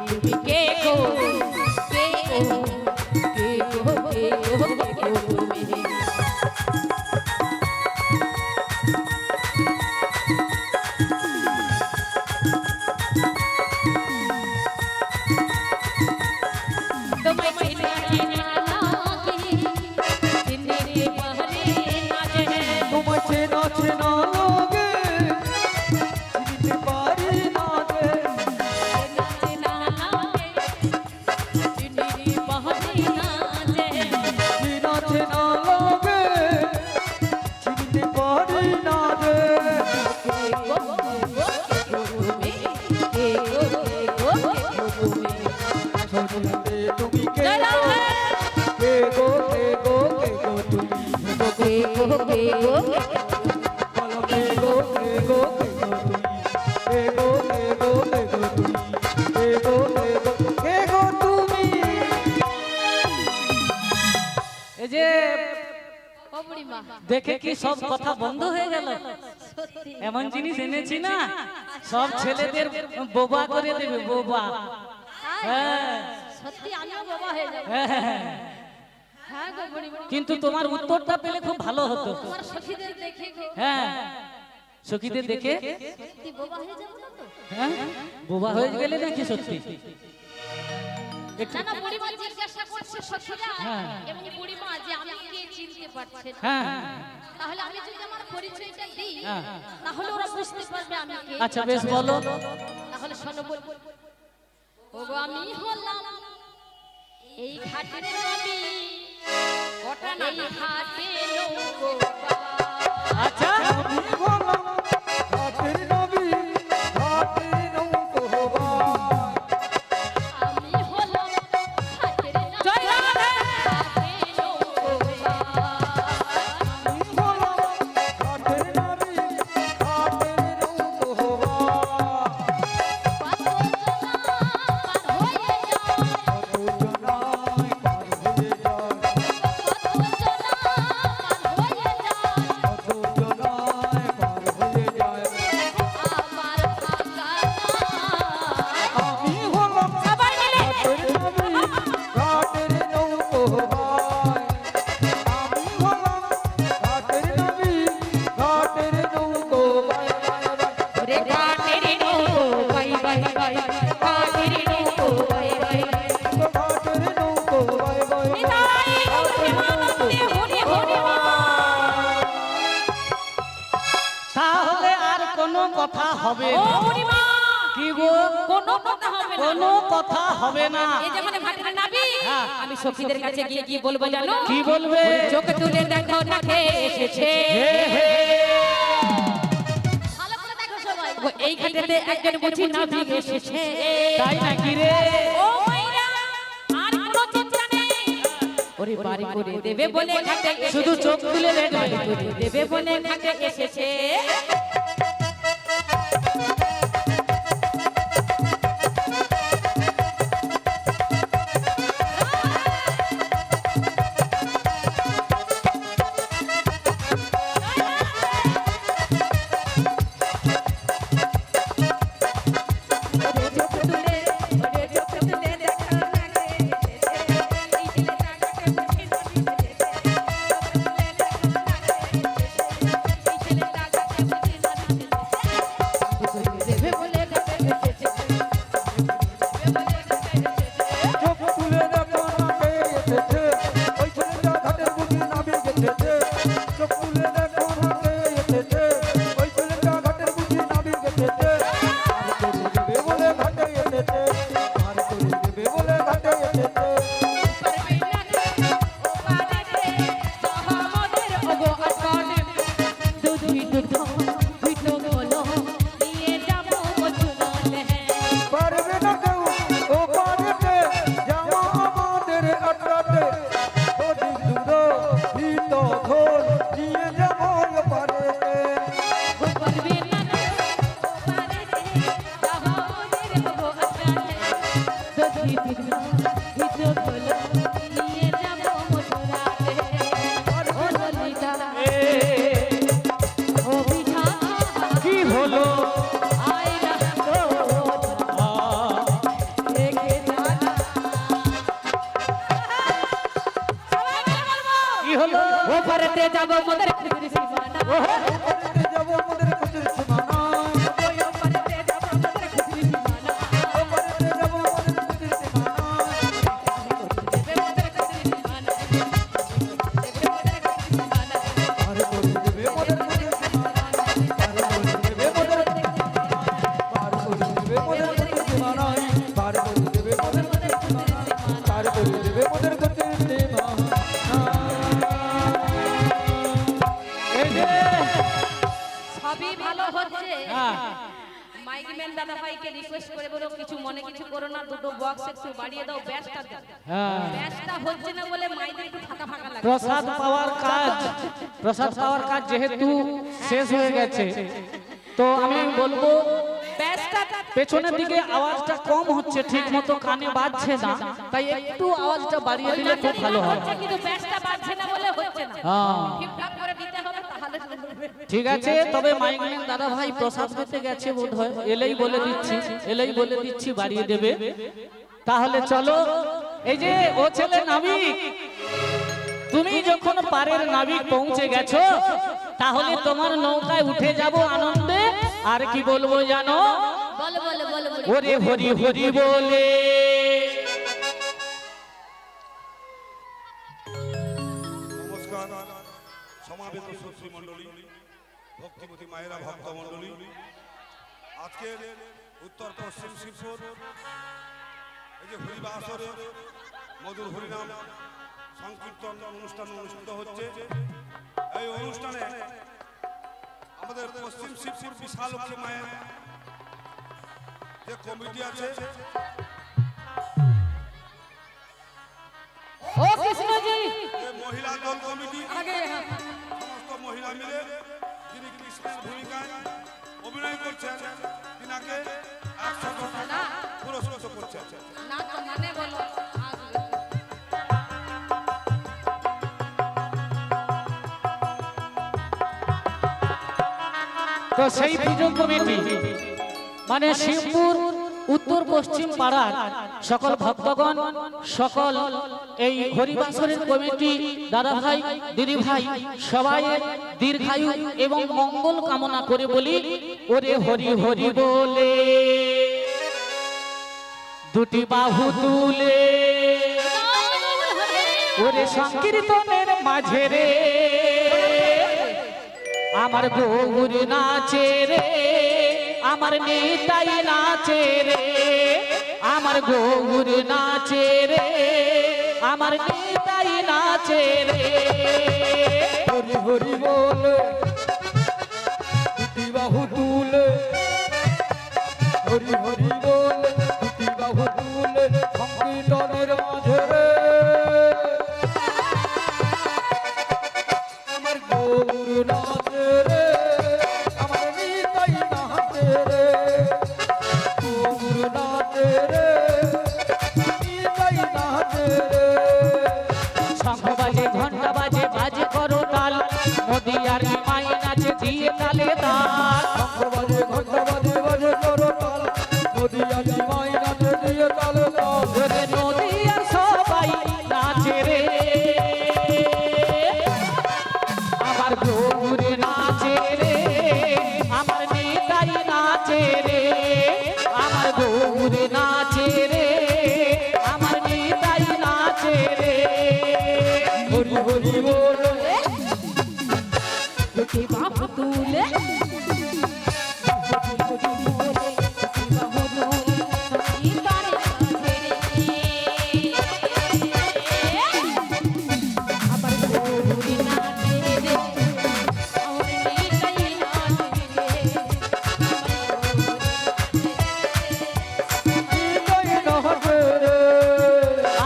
তুমি কে গো কে গো কে গো কে গো কে গো তুমি দেখে কি সব কথা বন্ধ হয়ে গেল? এমন জিনিস এনেছি না সব ছেলেদের বোবা করে দেবে, বোবা। হ্যাঁ সত্যি আমিও বাবা হয়ে যাব। হ্যাঁ গো বুড়িমা, কিন্তু তোমার উত্তরটা পেলে খুব ভালো হতো। তোমার সখীদের দেখে গো। হ্যাঁ সখীদের দেখে সত্যি বাবা হয়ে যাব না তো? হ্যাঁ বোবা হয়ে গেলে নাকি সত্যি? না না বুড়িমা জিজ্ঞাসা করছে সখীরা হ্যাঁ। এবং বুড়িমা যে আমি কে চিনতে পারছে না। হ্যাঁ তাহলে আমি যদি আমার পরিচয়টা দিই হ্যাঁ। তাহলে ওরা বুঝতে পারবে আমি কে। আচ্ছা বেশ বলো। তাহলে শোনো বল। ওগো আমি হলাম এই ঘাটের নবী, কটা না ঘাটে নৌকো পা। আচ্ছা আমি হলাম ঘাটের নবী, ঘাটের নৌকো বাই। আমি হলাম ঘাটের নবী, জয় রাধে। ঘাটে নৌকো পা। আমি হলাম ঘাটের নবী, ঘাটের নৌকো বাই। কত জনা পার হয়ে যায়, কত জনায় পার হয়ে যায়, কত জনা পার হয়ে যায়, কত জনায় পার হয়ে যায়। আমার ফাঁকা নাই। আমি হলাম সবাই মিলে ঘাটের নবী, ঘাটের নৌকো বাই। আমি হলাম ঘাটের নবী, ঘাটের নৌকো বাই বাই বাই। রে ঘাটের নৌকো বাই বাই বাই, ঘাটের নৌকো বাই বাই বাই। ঘাটের নৌকো বাই বাই বাই। নিতাই প্রেমানন্দে হরি হরি বল। তাহলে আর কোনো কথা হবে ও না। বুড়িমা, কি গো? কোনো কথা হবে না। কোনো কথা হবে না। এই যে মানে ঘাটের নাবি, হ্যাঁ। আমি সখীদের কাছে গিয়ে কি বলবো জানো? কি বলবে? চোখ তুলে দেখো না কে এসেছে। হে হে। ভালো করে দেখো সবাই। ও এই ঘাটেতে একজন বুঝি নাবি এসেছে। তাই নাকি রে? ও মাইরা, আর কোনো চিন্তা নেই। ওরে বাড়ি করে দেবে বলে ঘাটে এসেছে। শুধু চোখ তুলে দেখবে। বাড়ি করে দেবে বলে ঘাটে এসেছে। ওরে চোখ তুলে, ওরে চোখ তুলে দেখো না কে এসেছে। এই ছেলেটা ঘাটে বুঝি নাবি এসেছে। চোখ তুলে দেখো না কে এসেছে। এই ছেলেটা ঘাটে বুঝি নাবি এসেছে। দেবে বলে ঘাটে এসেছে। দেবে বলে ঘাটে এসেছে। চোখ তুলে দেখো না কে এসেছে, ওই ছেলেটা ঘাটের বুঝি নাবি গেছেছে। চোখ তুলে দেখো না কে এসেছে, ওই ছেলেটা ঘাটের বুঝি নাবি গেছেছে। আর করে দেবে বলে ঘাটে এসেছে, আর করে দেবে বলে ঘাটে এসেছে। পারবে না রে, ও পারে রে, সহমদের ওগো আকালে। দুধি দুধ, ভিটো বলো, নিয়ে যাবো মধুরালে। পারবে না কেউ ও পারেতে, যাওয়া আমাদের আড্ডাতে। ওদিক দুটো ভিত ধোল নিয়ে যাবো ও পারেতে। ও পারবে না রে, ও পারে রে, সহমদের ওগো আকালে। দুধি দুধ, ভিটো বলো, নিয়ে যাবো মধুরালে। ও ললিতা, এ, ও বিধা, কি হলো? আয় রাখো। আ, এ ও পারেতে যাব মোদের খুশির সীমানা ওপারেতে যাব মোদের খুশির সীমানা ওই ও পারেতে যাব মোদের খুশির সীমানা ওপারেতে যাব মোদের খুশির সীমানা দেবে মোদের খুশির সীমানা দেবে মোদের খুশির সীমানা আর করে দেবে মোদের খুশির সীমানা আর করে দেবে মোদের পার করে দেবে মোদের খুশির সীমানা পার করে দেবে মোদের খুশির সীমানা পার করে দেবে মোদের খুশির সীমানা এই যে সবই ভালো হচ্ছে হ্যাঁ মাইকম্যান দাদা ভাইকে রিকোয়েস্ট করে বলো কিছু মনে কিছু করো না দুটো বক্স একটু বাড়িয়ে দাও ব্যাসটা দাও হ্যাঁ ব্যাসটা হচ্ছে না বলে মাইদের একটু ফাঁকা ফাঁকা লাগে প্রসাদ পাওয়ার কাজ যেহেতু শেষ হয়ে গেছে তো আমি বলবো ব্যাসটা পেছনের দিকে আওয়াজটা কম হচ্ছে ঠিক মতো কানে বাজছে না তাই একটু আওয়াজটা বাড়িয়ে দিলে খুব ভালো হয় হচ্ছে কিন্তু ব্যাসটা বাজছে না বলে হচ্ছে না হ্যাঁ ঠিকঠাক করে দিতে হবে তাহলে হবে। ঠিক আছে তবে মাইকম্যান দাদা ভাই প্রসাদ দিতে গেছে বোধহয় এলেই বলে দিচ্ছি বাড়িয়ে দেবে তাহলে চলো এই যে ও ছেলে নাবিক তুমি যখন পারের নাবিক পৌঁছে গেছো তাহলে তোমার নৌকায় উঠে যাব আনন্দে আর কি বলবো জানো বলো বলো বলো বলো ওরে হরি হরি বলে নমস্কার সমাবেত শ্রোতৃ মণ্ডলী ভক্তিমতী মায়েরা ভক্ত মণ্ডলী আজকের উত্তর পশ্চিম শিবপুর এই যে হরিবাসরে মধুর হরিনাম সংকীর্তন অনুষ্ঠান অনুষ্ঠিত হচ্ছে এই অনুষ্ঠানে আমাদের পশ্চিম শিবপুর বিশালক্ষী মায়ের যে কমিটি আছে ও কৃষ্ণজি যে মহিলা দল কমিটি আগে সমস্ত মহিলা মিলে যিনি কৃষ্ণের ভূমিকায় অভিনয় করছেন তিনাকে 100 টাকা পুরস্কৃত করছেন না তো মানে বলো তো সেই পুজো কমিটি মানে শিবপুর উত্তর পশ্চিম পাড়ার সকল ভক্তগণ সকল এই হরিবাসরের কমিটি দাদা ভাই দিদি ভাই সবাই দীর্ঘায়ু এবং মঙ্গল কামনা করে বলি ওরে হরি হরি বলে দুটি বাহু তুলে ওরে সংকীর্তনের মাঝে রে আমার গৌর নাচে রে আমার নিতাই নাচে রে আমার গৌর নাচে রে আমার নিতাই নাচে রে হরি হরি বলে দুটি বাহু তুলে হরি হরি বলে দুটি বাহু তুলে সংকীর্তনের মাঝে রে আমার গৌর নাচে রে আমার নিতাই নাচে রে গৌর নাচে রে নিতাই নাচে রে শঙ্খ বাজে ঘন্টা বাজে বাজে করো তাল নদিয়ার মাই নাচে দিয়ে তালে তাল বাজে ঘন্টা বাজে বাজে করো তাল নদিয়া মাই নাচে দিয়ে তালে তাল ওরে নদিয়ার সবাই নাচে রে আমার গৌর নাচে রে আমার নিতাই নাচে রে আমার গৌর নাচে রে আমার নিতাই নাচে রে হরি হরি বলে দুটি বাহু তুলে নিতাই নাচে রে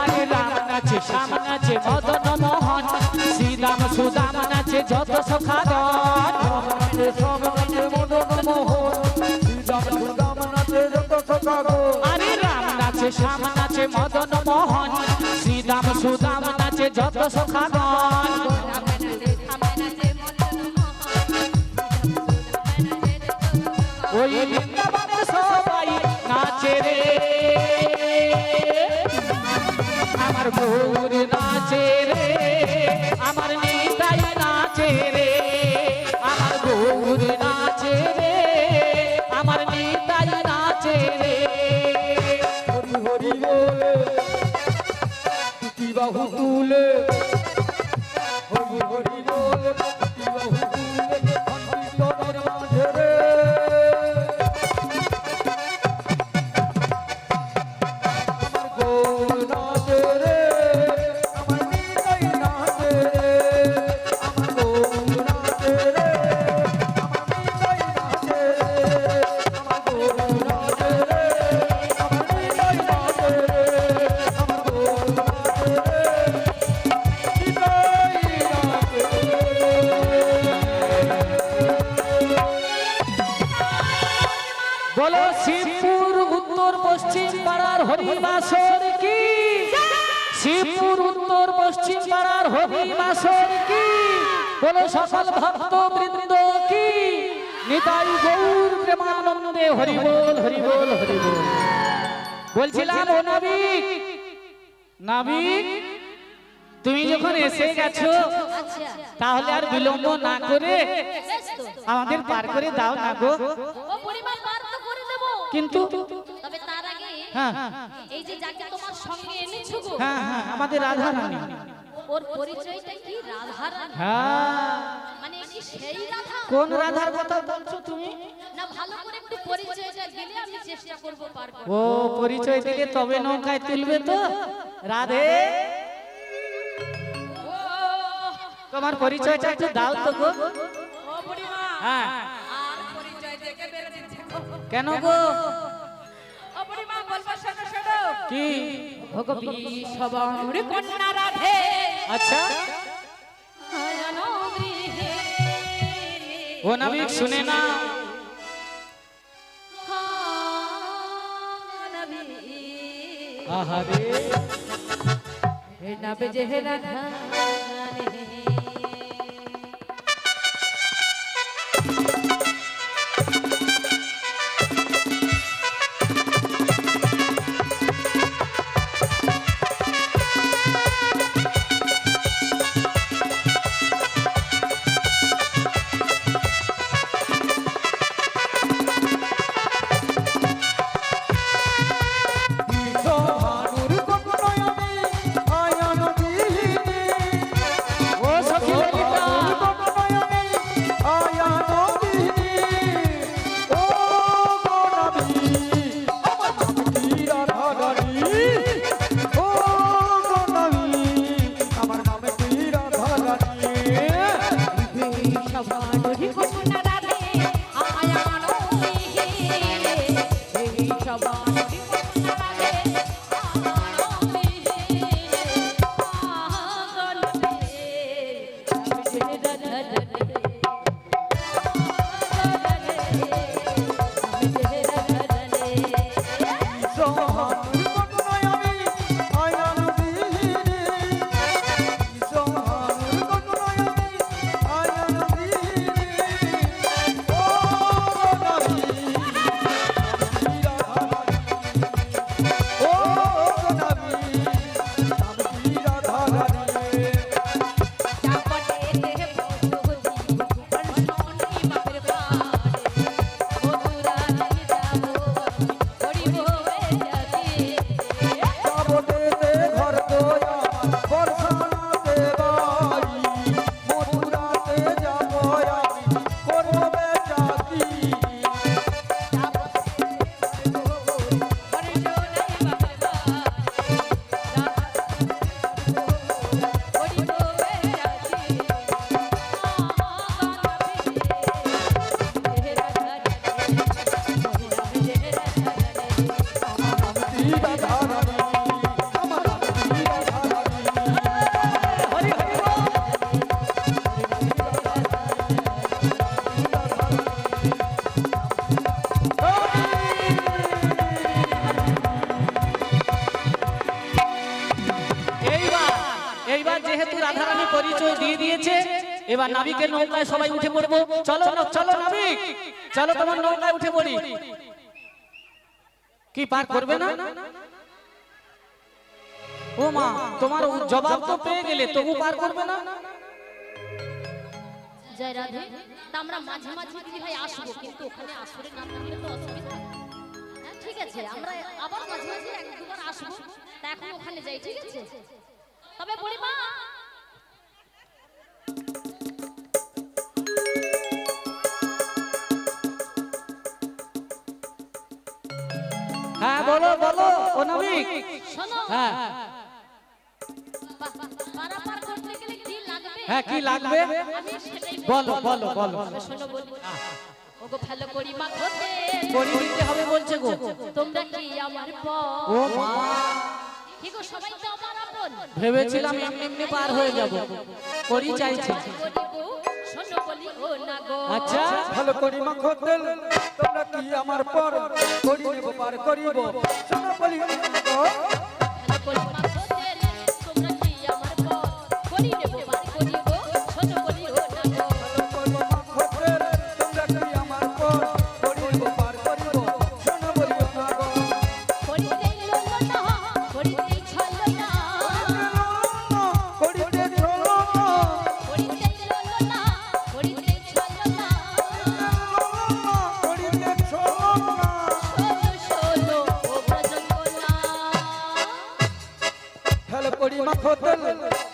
আরে রাম নাচে শ্যাম নাচে মদন মোহন শ্রীরাম সুদাম নাচে যত সখাগণ নাচে সব নাচে মদন মোহন শ্রীরাম সুদাম নাচে যত সখাগো আরে রাম নাচে শ্যাম নাচে মদন মোহন শ্রীরাম সুদাম নাচে যত সখাগণ ওই বৃন্দাবনের সবাই নাচে রে আমার গৌর নাচে রে আমার নিতাই হরিবাসর কি, শিবপুর উত্তর পশ্চিম পাড়ার হরিবাসর কি, বলো সকল ভক্ত বৃন্দ কি, নিতাই গৌর প্রেমানন্দে হরি বল হরি বল হরি বল। বলছিলাম ও নাবিক, নাবিক তুমি যখন এসে গেছো আচ্ছা তাহলে আর বিলম্ব না করে বেশ তো। আমাদের পার করে দাও না গো। ও পরিমাণ পার তো করে দেব, কিন্তু তবে তার আগে হ্যাঁ এই যে যাকে তোমার সঙ্গে এনেছো গো, হ্যাঁ হ্যাঁ আমাদের রাধা রানী, ওর পরিচয়টা কি? রাধা রানী? হ্যাঁ মানে কি সেই রাধা? কোন রাধার কথা বলছো তুমি? না ভালো করে একটু পরিচয়টা দিলে আমি চেষ্টা করব পার করতে। ও পরিচয় দিলে তবে নৌকায় তুলবে তো। রাধে ও তোমার পরিচয়টা একটু দাও তো গো। ও বুড়িমা, হ্যাঁ আর পরিচয় দেখে বেড়ে দিচ্ছে গো। কেন গো? ও বুড়িমা বলবো, শোনো শোনো। কি? ভগবী সবানুর কন্যা রাধে, আচ্ছা হারানো গৃহে। ও নাবিক শুনে না, আহারে হে নবে যে হে রাধা রানী। ভানুর কখনোই আমি আয়ান দিইনি, ও সখী ললিতা, কখনোই আমি আয়ান দিইনি। ও গো নবী, আমার নাম কি রাধা রানী। ও গো নবী, আমার নাম কি রাধা রানী। সবানুর কন্যা রাধে, আয়ানো গৃহে। এই সবানুর কন্যা রাধে, আয়ানো গৃহে। পাগল রে, নবে যে হে রাধা রানী। ভানুর কখনোই আমি আয়ান দিইনি, ভানুর কখনোই আমি আয়ান দিইনি। ও নবী, আমি রাধা রানী। ও নবী, আমি রাধা রানী। সাবটেতে ঘর দোয়া বর্ষানাতে বাড়ি, মথুরাতে যাব আমি করব বেচাকি। আমি রাধা রানী, আমার আমি রাধা রানী। হরি হরি বল। এইবার এইবার যেহেতু রাধারানী পরিচয় দিয়ে দিয়েছে, এবার নাবিকের নৌকায় সবাই উঠে পড়বো। চলো চলো নাবিক, চলো তোমার নৌকায় উঠে পড়ি। কি পার করবে না? ও মা, তোমার জবাব তো পেয়ে গেলে, তবু পার করবে না? জয় রাধে। তা আমরা মাঝে মাঝে কি হয় আসবো, কিন্তু ওখানে আসরে না থাকলে তো অসুবিধা। হ্যাঁ ঠিক আছে, আমরা আবার মাঝে মাঝে এক দুবার আসবো। তা এখন ওখানে যাই, ঠিক আছে? তবে বুড়িমা, হ্যাঁ বলো বলো ও নাবিক। শোনো, হ্যাঁ পারাপার করতে গেলে কি লাগবে? হ্যাঁ কি লাগবে? আমি সেটাই বলো বলো বলো। তবে শোনো বলি, ওগো ফেলো করি মা ঘটে, করি দিতে হবে বলছে গো। তোমরা কি আমার পর? ও মা, কি গো, সবাই তো আমার আপন। ভেবেছিলাম এমনি এমনি পার হয়ে যাব, করি চাইছে। করি গো, শোনো বলি ও না গো। আচ্ছা ভালো করি মাখো তেল, তোমরা কি আমার পর করি নেব পার করিব শোনো বলি গো তোমরা কি আমার পর করি নেব বার করিব ছোট করিও না গো তোমরা কি আমার পর করি নেব পার করিব শোনো বলিও না গো করিতেই লইল না করিতেই ছইল না করিতে চলো না করিতেই লইল না করিতেই ছইল না করিতে চলো না ষোলো ও ব্রজঙ্গনা ফেলে পড়ি মাখো তেল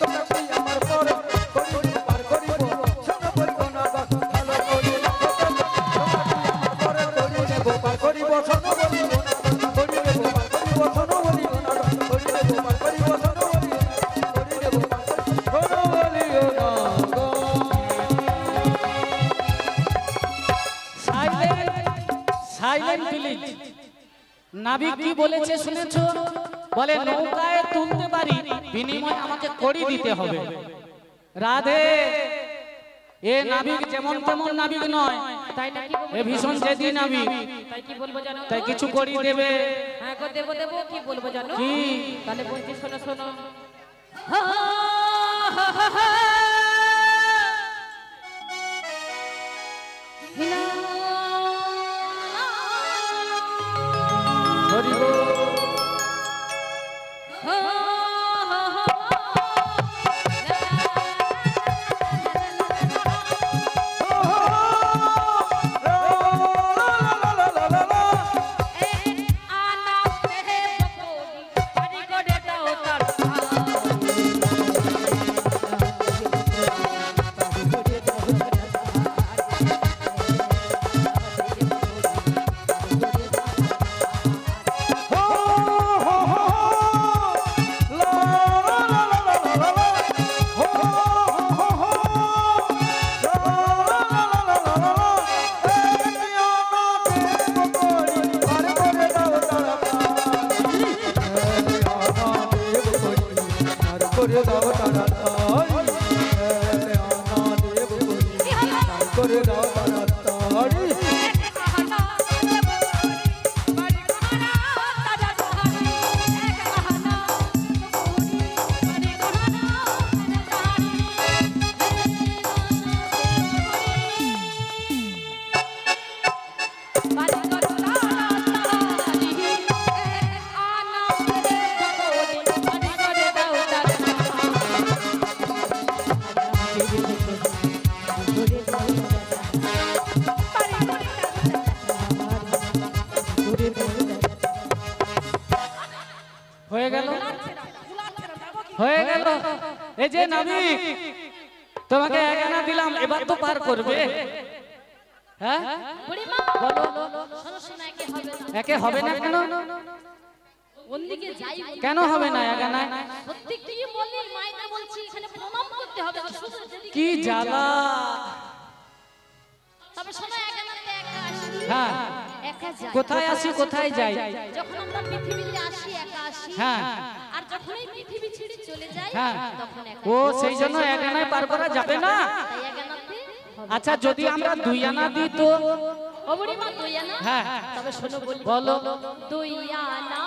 তোমরা কি আমার পর করি নেব পার করিব শোনো বলিও না গো ফেলে পড়ি মাখো তেল তোমরা কি আমার পর করি নেব পার করিব শোনো বলিও না গো করি নেব পার করিব শোনো বলিও না গো করি নেব পার করিব শোনো বলিও না করি নেব পার করিব শোনো বলিও না গো সাইলেন্ট প্লিজ। নাবিক কি বলেছে শুনেছো? বলে নৌকায় তুলতে পারি, বিনিময়ে আমাকে কড়ি দিতে হবে। রাধে, এ নাবিক যেমন তেমন নাবিক নয়, তাই নাকি এ ভীষণ জেদি নাবিক, তাই কি বলবো জানো তাই কিছু কড়ি দেবে। হ্যাঁ গো দেবো দেবো কি বলবো জানো কি? তাহলে বলছি শোনো শোনো হরি বল। করে দাও তাড়াতাড়ি আনা দেব করে দাও তাড়াতাড়ি হয়ে গেল, হয়ে গেল। এই যে নাবিক, তোমাকে এক আনা দিলাম, এবার তো পার করবে। হ্যাঁ বুড়িমা বলো, শোনো শোনো একে হবে না একে হবে না কেন? অন্যদিকে যাই কেন হবে না এক আনায়? সত্যি কি বলি মাইনা বলছি এখানে প্রণাম করতে হবে শুধু যদি কি জ্বালা। তবে শোনো একান্তে একা আসি হ্যাঁ, একা যাই কোথায় আসি কোথায় যাই? যখন আমরা পৃথিবীতে আসি একা আসি হ্যাঁ আর যখন এই পৃথিবী ছেড়ে চলে যাই হ্যাঁ, তখন একা ও সেই জন্য এক আনায় পার করা যাবে না। তাই একান্তে আচ্ছা যদি আমরা দুই আনা দিই তো? ও বুড়িমা দুই আনা হ্যাঁ তবে শোনো বলি বলো। দুই আনা